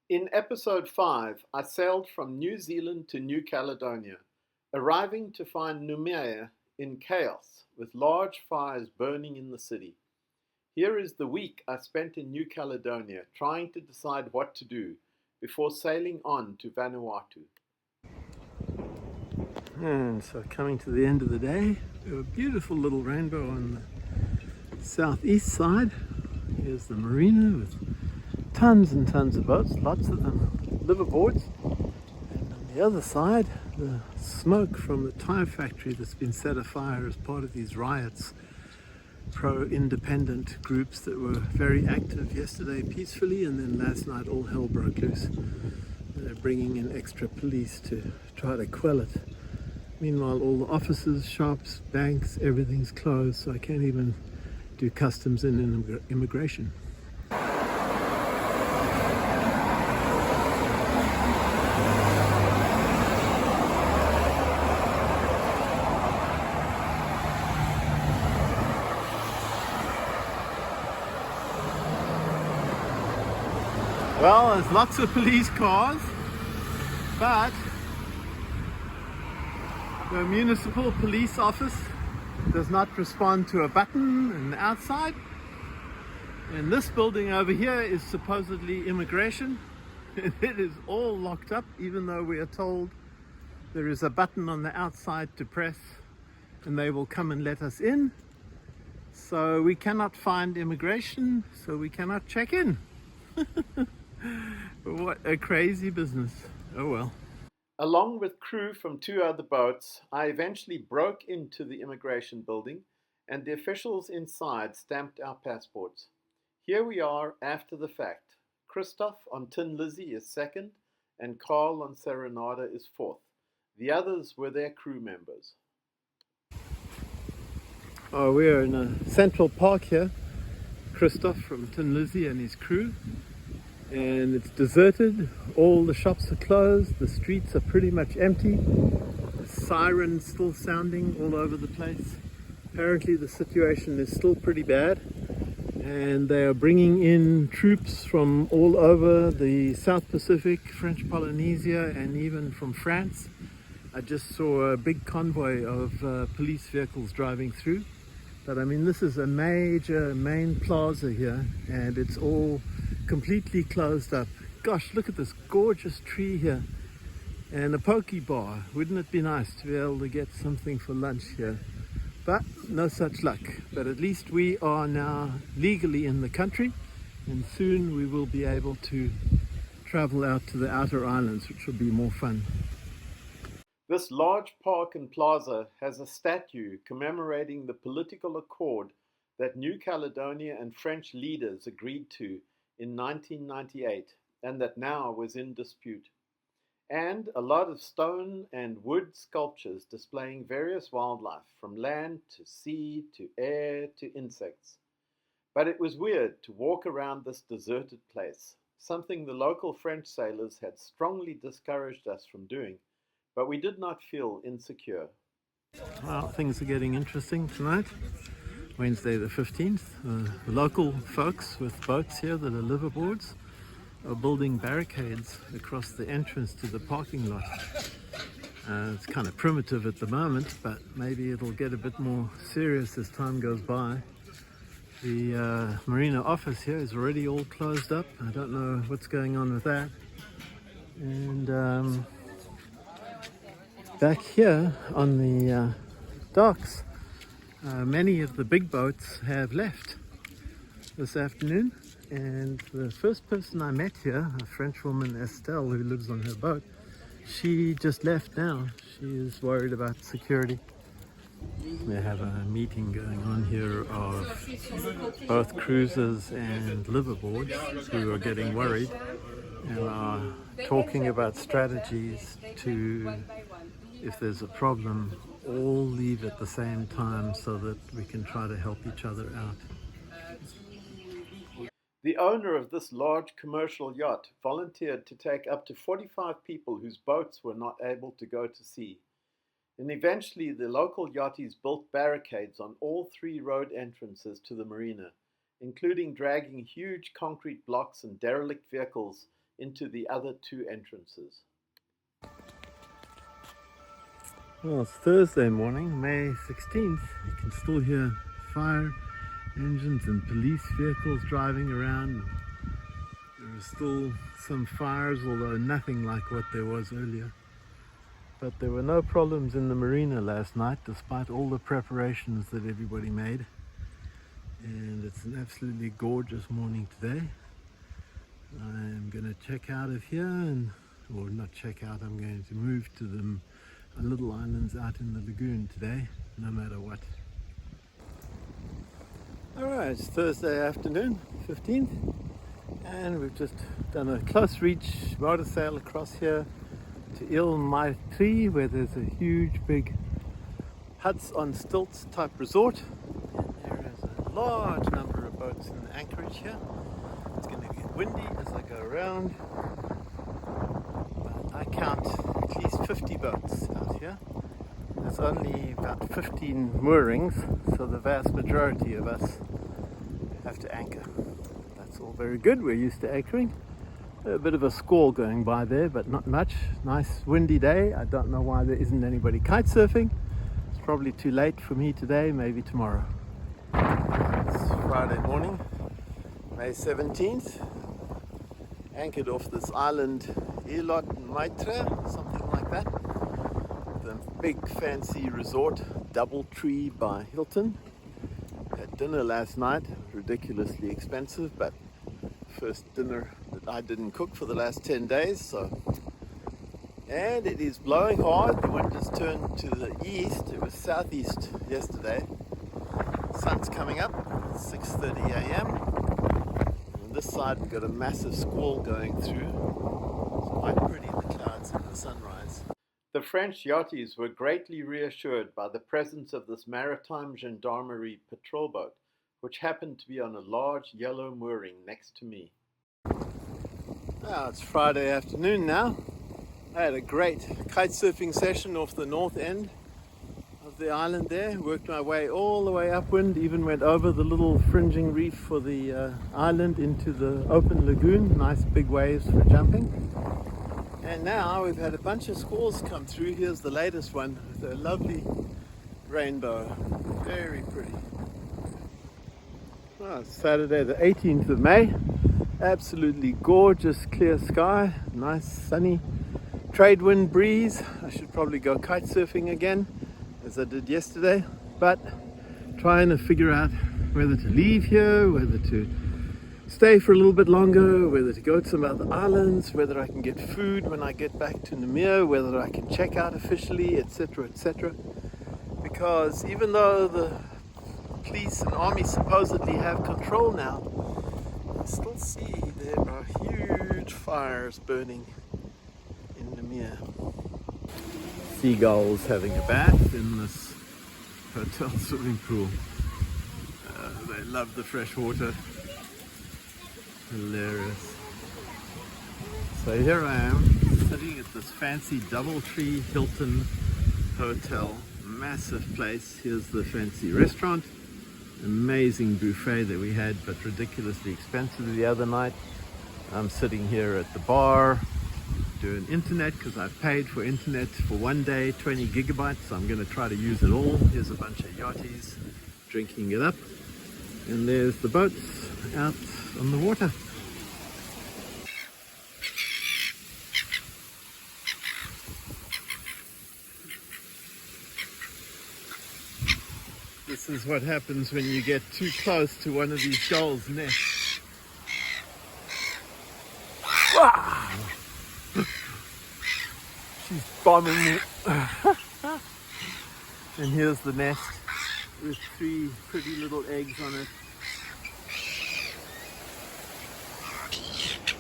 In episode 5, I sailed from New Zealand to New Caledonia, arriving to find Noumea in chaos, with large fires burning in the city. Here is the week I spent in New Caledonia trying to decide what to do before sailing on to Vanuatu. And so coming to the end of the day, we have a beautiful little rainbow on the southeast side. Here's the marina with tons and tons of boats, lots of them liverboards. And on the other side, the smoke from the tyre factory that's been set afire as part of these riots, pro-independent groups that were very active yesterday peacefully, and then last night all hell broke loose. They're bringing in extra police to try to quell it. Meanwhile, all the offices, shops, banks, everything's closed, so I can't even do customs and immigration. Well, there's lots of police cars, but the municipal police office does not respond to a button on the outside. And this building over here is supposedly immigration. It is all locked up, even though we are told there is a button on the outside to press and they will come and let us in. So we cannot find immigration, so we cannot check in. What a crazy business. Oh well. Along with crew from 2 other boats, I eventually broke into the immigration building and the officials inside stamped our passports. Here we are after the fact. Christoph on Tin Lizzie is second and Carl on Serenada is fourth. The others were their crew members. Oh, we are in a central park here. Christoph from Tin Lizzie and his crew. And it's deserted, all the shops are closed, the streets are pretty much empty, the sirens still sounding all over the place. Apparently the situation is still pretty bad, and they are bringing in troops from all over the South Pacific, French Polynesia, and even from France. I just saw a big convoy of police vehicles driving through. But I mean, this is a major main plaza here, and it's all completely closed up. Gosh, look at this gorgeous tree here and a poke bar. Wouldn't it be nice to be able to get something for lunch here? But no such luck. But at least we are now legally in the country, and soon we will be able to travel out to the outer islands, which will be more fun. This large park and plaza has a statue commemorating the political accord that New Caledonia and French leaders agreed to in 1998, and that now was in dispute. And a lot of stone and wood sculptures displaying various wildlife, from land to sea to air to insects. But it was weird to walk around this deserted place, something the local French sailors had strongly discouraged us from doing, but we did not feel insecure. Well, things are getting interesting tonight. Wednesday the 15th, the local folks with boats here that are liverboards are building barricades across the entrance to the parking lot. It's kind of primitive at the moment, but maybe it'll get a bit more serious as time goes by. The marina office here is already all closed up. I don't know what's going on with that. And back here on the docks, many of the big boats have left this afternoon, and the first person I met here, a French woman, Estelle, who lives on her boat, she just left now. She is worried about security. They have a meeting going on here of both cruisers and liverboards who are getting worried and are talking about strategies to, if there's a problem, all leave at the same time so that we can try to help each other out. The owner of this large commercial yacht volunteered to take up to 45 people whose boats were not able to go to sea. And eventually the local yachties built barricades on all 3 road entrances to the marina, including dragging huge concrete blocks and derelict vehicles into the other two entrances. Well, it's Thursday morning, May 16th. You can still hear fire engines and police vehicles driving around. There are still some fires, although nothing like what there was earlier. But there were no problems in the marina last night, despite all the preparations that everybody made. And it's an absolutely gorgeous morning today. I'm going to check out of here, or not check out, I'm going to move to the little islands out in the lagoon today, no matter what. Alright, it's Thursday afternoon, 15th, and we've just done a close reach motor sail across here to E6, where there's a huge big huts on stilts type resort. And there is a large number of boats in the anchorage here. It's going to get windy as I go around. But I count at least 50 boats out here. There's only about 15 moorings, so the vast majority of us have to anchor. That's all very good, we're used to anchoring. A bit of a squall going by there, but not much. Nice windy day. I don't know why there isn't anybody kite surfing. It's probably too late for me today, maybe tomorrow. It's Friday morning, May 17th. Anchored off this island, E6, something like that. The big fancy resort, Doubletree by Hilton. Had dinner last night, ridiculously expensive, but first dinner that I didn't cook for the last 10 days. So, and it is blowing hard. The wind has turned to the east. It was southeast yesterday. Sun's coming up, 6:30 a.m. On this side we've got a massive squall going through. It's quite pretty, the clouds and the sunrise. The French yachties were greatly reassured by the presence of this maritime gendarmerie patrol boat, which happened to be on a large yellow mooring next to me. Now it's Friday afternoon now. I had a great kite surfing session off the north end of the island there. Worked my way all the way upwind, even went over the little fringing reef for the island into the open lagoon. Nice big waves for jumping. And now we've had a bunch of squalls come through. Here's the latest one with a lovely rainbow. Very pretty. Well, it's Saturday the 18th of May. Absolutely gorgeous clear sky. Nice sunny trade wind breeze. I should probably go kite surfing again as I did yesterday. But trying to figure out whether to leave here, whether to stay for a little bit longer, whether to go to some other islands, whether I can get food when I get back to Namibia, whether I can check out officially, etc., etc. Because even though the police and army supposedly have control now, I still see there are huge fires burning in Namibia. Seagulls having a bath in this hotel swimming pool. They love the fresh water. Hilarious. So here I am, sitting at this fancy Doubletree Hilton hotel. Massive place. Here's the fancy restaurant. Amazing buffet that we had, but ridiculously expensive the other night. I'm sitting here at the bar doing internet because I've paid for internet for one day, 20 gigabytes. So I'm going to try to use it all. Here's a bunch of yachties drinking it up. And there's the boats out on the water. This is what happens when you get too close to one of these gulls' nests. Wow. She's bombing me. And here's the nest with 3 pretty little eggs on it.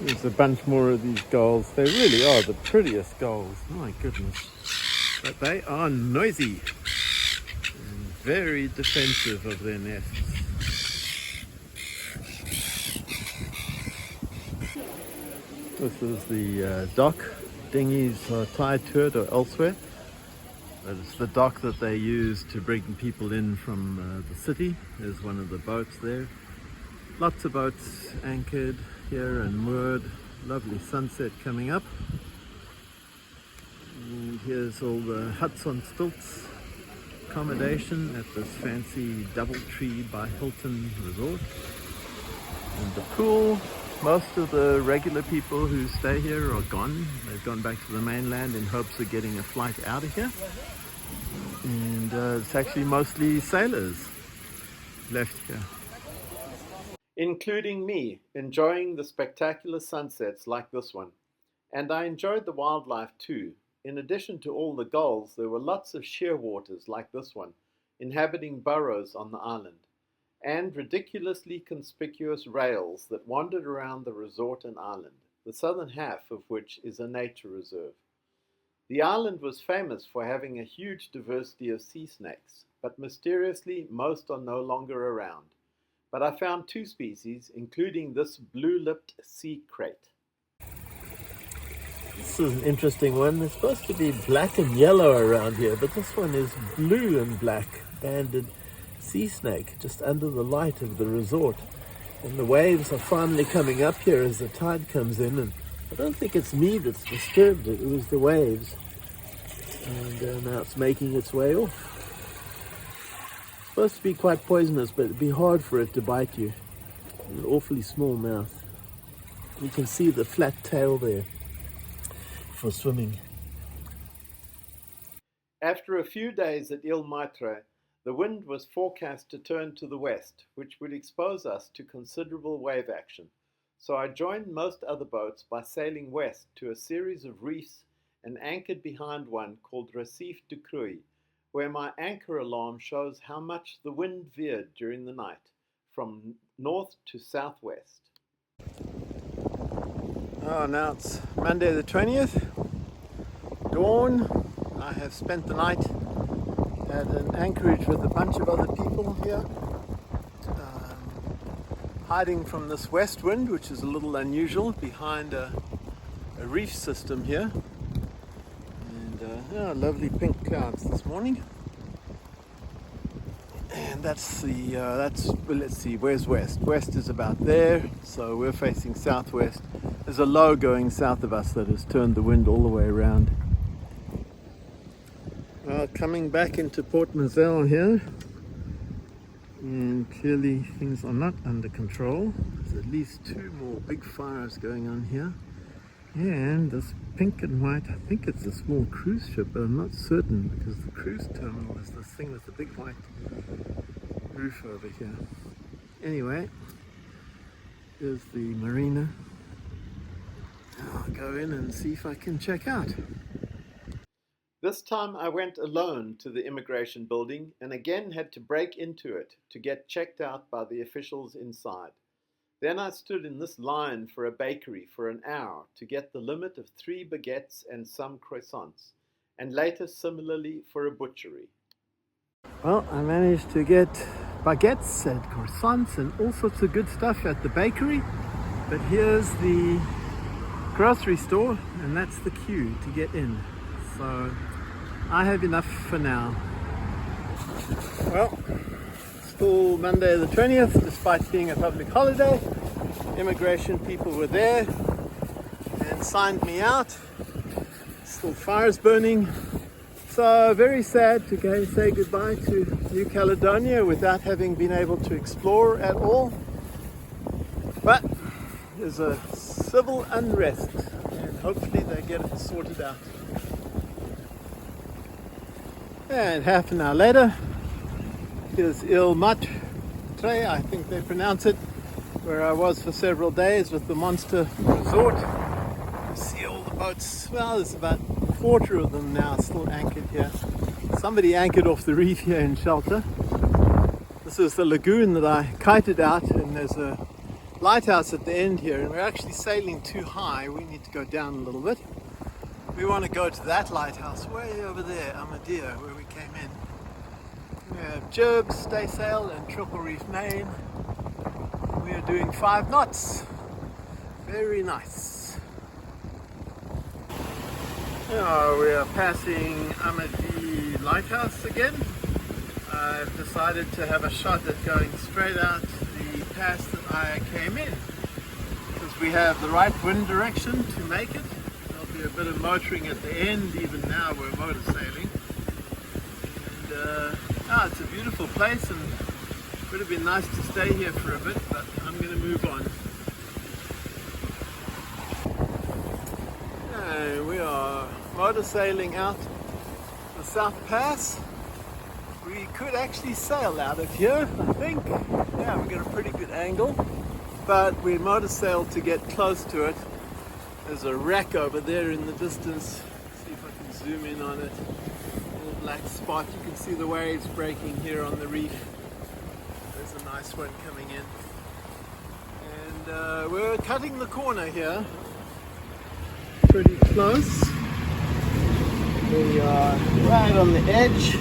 There's a bunch more of these gulls. They really are the prettiest gulls. My goodness. But they are noisy. Very defensive of their nests. This is the dock. Dinghies are tied to it or elsewhere. But it's the dock that they use to bring people in from the city. There's one of the boats there. Lots of boats anchored here and moored Lovely sunset coming up. And here's all the huts on stilts accommodation at this fancy DoubleTree by Hilton resort. And the pool, most of the regular people who stay here are gone. They've gone back to the mainland in hopes of getting a flight out of here. And it's actually mostly sailors left here. Including me, enjoying the spectacular sunsets like this one. And I enjoyed the wildlife too. In addition to all the gulls, there were lots of shearwaters like this one, inhabiting burrows on the island, and ridiculously conspicuous rails that wandered around the resort and island, the southern half of which is a nature reserve. The island was famous for having a huge diversity of sea snakes, but mysteriously most are no longer around. But I found 2 species, including this blue-lipped sea crate. This is an interesting one. There's supposed to be black and yellow around here, but this one is blue and black banded sea snake just under the light of the resort. And the waves are finally coming up here as the tide comes in, and I don't think it's me that's disturbed it, it was the waves. And now it's making its way off. Supposed to be quite poisonous, but it'd be hard for it to bite you. An awfully small mouth. You can see the flat tail there for swimming. After a few days at Île Maitre, the wind was forecast to turn to the west, which would expose us to considerable wave action. So I joined most other boats by sailing west to a series of reefs and anchored behind one called Récif du Cruy, where my anchor alarm shows how much the wind veered during the night, from north to southwest. Oh, now it's Monday the 20th, dawn. I have spent the night at an anchorage with a bunch of other people here, hiding from this west wind, which is a little unusual, behind a reef system here. And lovely pink clouds this morning. And that's the, well, let's see, where's west? West is about there, so we're facing southwest. There's a low going south of us that has turned the wind all the way around. Well, coming back into Port Mazel here, and clearly things are not under control. There's at least 2 more big fires going on here. And this pink and white, I think it's a small cruise ship, but I'm not certain because the cruise terminal is this thing with the big white roof over here. Anyway, here's the marina. I'll go in and see if I can check out. This time I went alone to the immigration building and again had to break into it to get checked out by the officials inside. Then I stood in this line for a bakery for an hour to get the limit of 3 baguettes and some croissants, and later similarly for a butchery. Well, I managed to get baguettes and croissants and all sorts of good stuff at the bakery, but here's the grocery store and that's the queue to get in. So I have enough for now. Well, still Monday the 20th, despite being a public holiday. Immigration people were there and signed me out. Still fires burning. So very sad to say goodbye to New Caledonia without having been able to explore at all. But there's a civil unrest and hopefully they get it sorted out. And half an hour later, here's Île Maitre, I think they pronounce it, where I was for several days with the monster resort. You see all the boats, well, there's about a quarter of them now still anchored here. Somebody anchored off the reef here in shelter. This is the lagoon that I kited out, and there's a lighthouse at the end here, and we're actually sailing too high. We need to go down a little bit. We want to go to that lighthouse way over there, Amadeira, where we came in. We have jibs, staysail and triple reef main. We are doing 5 knots. Very nice. Now we are passing Amadeira Lighthouse again. I've decided to have a shot at going straight out the pass that I came in. Because we have the right wind direction to make it. There'll be a bit of motoring at the end. Even now we're motor sailing. And it's a beautiful place, and it would have been nice to stay here for a bit, but I'm going to move on. We are motor sailing out the South Pass. We could actually sail out of here, I think. Yeah, we got a pretty good angle, but we motor sailed to get close to it. There's a wreck over there in the distance. Let's see if I can zoom in on it. A little black spot. You can see the waves breaking here on the reef. There's a nice one coming in. And we're cutting the corner here. Pretty close. We are right on the edge.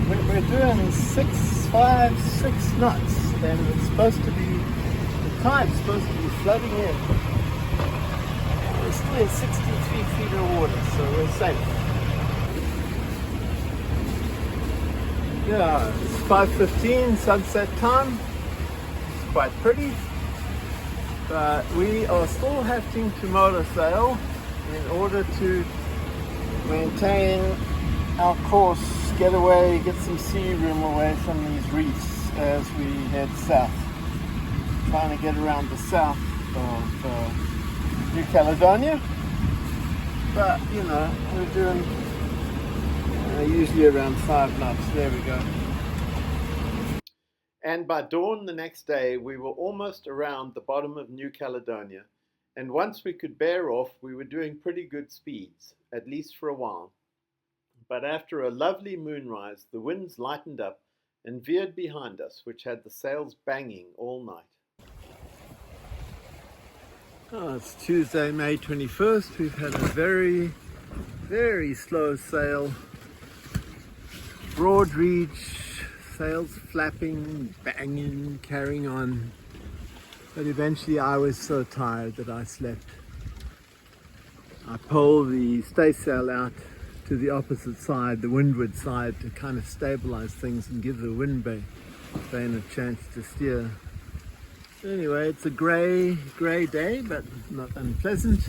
We're doing 6 knots, and it's supposed to be, the tide's supposed to be flooding in. We're still in 63 feet of water, so we're safe. Yeah, it's 5:15, sunset time. It's quite pretty, but we are still having to motor sail in order to maintain our course, get away, get some sea room away from these reefs as we head south. Trying to get around the south of New Caledonia, but you know, we're doing usually around 5 knots. There we go. And by dawn the next day, we were almost around the bottom of New Caledonia, and once we could bear off, we were doing pretty good speeds, at least for a while. But after a lovely moonrise, the winds lightened up and veered behind us, which had the sails banging all night. Oh, it's Tuesday, May 21st. We've had a very, very slow sail. Broad reach, sails flapping, banging, carrying on. But eventually I was so tired that I slept. I pulled the staysail out to the opposite side, the windward side, to kind of stabilize things and give the wind vane a chance to steer. Anyway, it's a grey day, but not unpleasant.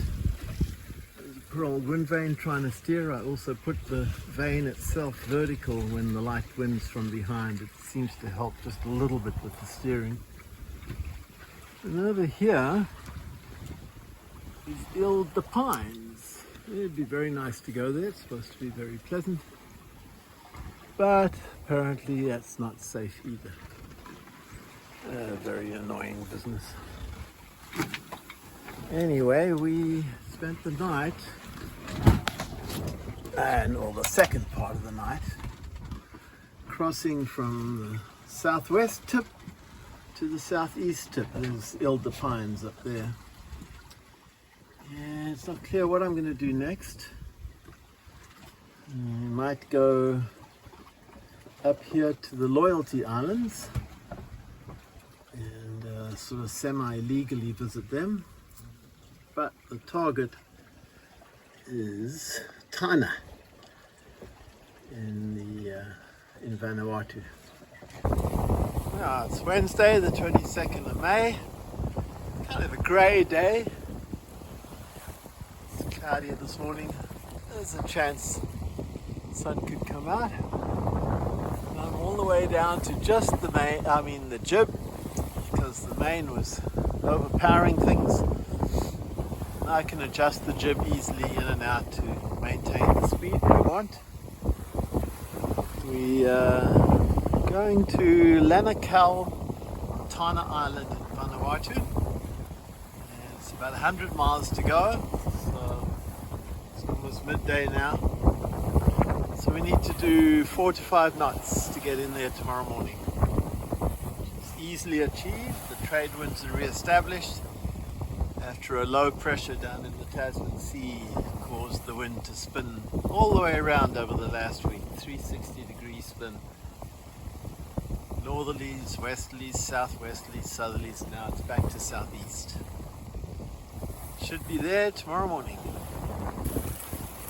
There's a poor old wind vane trying to steer. I also put the vane itself vertical when the light winds from behind. It seems to help just a little bit with the steering. And over here is Ile de Pines. It'd be very nice to go there. It's supposed to be very pleasant, but apparently that's not safe either. Very annoying business. Anyway, we spent the night, or the second part of the night, crossing from the southwest tip to the southeast tip. There's Ile de Pines up there. And it's not clear what I'm going to do next. I might go up here to the Loyalty Islands and sort of semi-legally visit them. But the target is Tana in Vanuatu. Now, it's Wednesday, the 22nd of May. Kind of a grey day. It's cloudy this morning. There's a chance the sun could come out. And I'm all the way down to just the jib, because the main was overpowering things. I can adjust the jib easily in and out to maintain the speed we want. We are going to Lanakau, Tana Island in Vanuatu. And it's about 100 miles to go, so it's almost midday now. So we need to do 4 to 5 knots to get in there tomorrow morning. It's easily achieved. The trade winds are re-established after a low pressure down in the Tasman Sea caused the wind to spin all the way around over the last week. 360-degree spin. Northerlies, westerlies, southwesterlies, southerlies. Now it's back to southeast. Should be there tomorrow morning.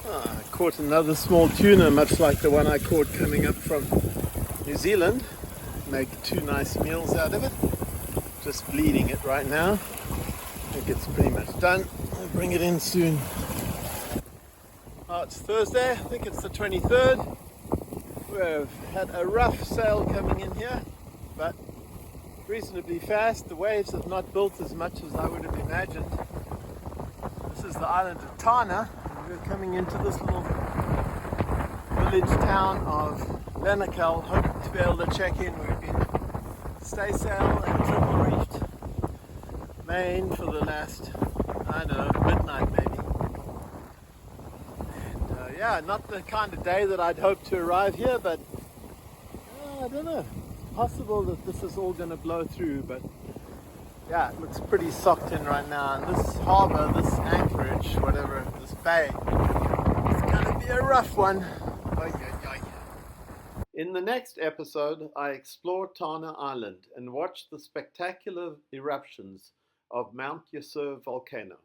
I caught another small tuna, much like the one I caught coming up from New Zealand. Make 2 nice meals out of it. Just bleeding it right now. think it's pretty much done. I'll bring it in soon. Oh, it's Thursday. I think it's the 23rd. We've had a rough sail coming in here, but reasonably fast. The waves have not built as much as I would have imagined. This is the island of Tana, and we're coming into this little village town of Vanuatu, hoping to be able to check in. We've been staysail and triple reefed Maine for the last, I don't know, midnight maybe. And yeah, not the kind of day that I'd hoped to arrive here, but I don't know. It's possible that this is all going to blow through, but yeah, it looks pretty socked in right now. And this harbour, this anchorage, whatever, this bay, it's going to be a rough one. Oy, oy, oy. In the next episode, I explore Tana Island and watch the spectacular eruptions of Mount Yasur volcano.